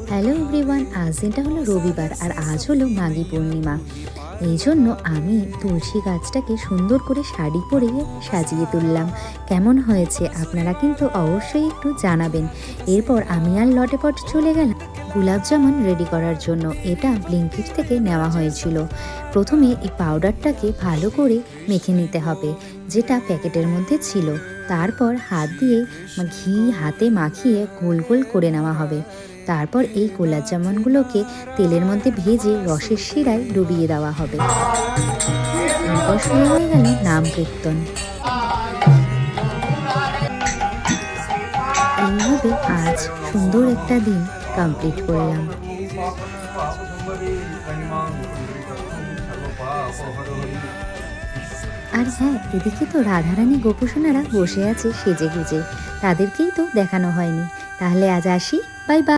Hello everyone, আজ দিনটা হলো রবিবার আর আজ হলো মাঘী পূর্ণিমা। এই জন্য আমি তুলসী গাছটাকে সুন্দর করে শাড়ি পরিয়ে সাজিয়ে তুললাম। কেমন হয়েছে আপনারা কিন্তু অবশ্যই একটু জানাবেন। এরপর আমি আর লটেপট চলে গেলাম গোলাপ জামুন রেডি করার জন্য। এটা ব্লিঙ্কিট থেকে নেওয়া হয়েছিল। প্রথমে এই পাউডারটাকে ভালো করে মেখে নিতে হবে, যেটা প্যাকেটের মধ্যে ছিল। তারপর হাত দিয়ে ঘি হাতে মাখিয়ে গোল গোল করে নেওয়া হবে। তারপর এই গোলাপ জামুনগুলোকে তেলের মধ্যে ভেজে রসের শিরায় ডুবিয়ে দেওয়া হবে। এরপর শুরু হয়ে গেল নাম কীর্তন। এইভাবে আজ সুন্দর একটা দিন কমপ্লিট করলাম। আর হ্যাঁ, এদিকে তো রাধারানী গোপুসোনারা বসে আছে সেজে গুজে, তাদেরকেই তো দেখানো হয়নি। তাহলে আজ আসি, বাই বাই।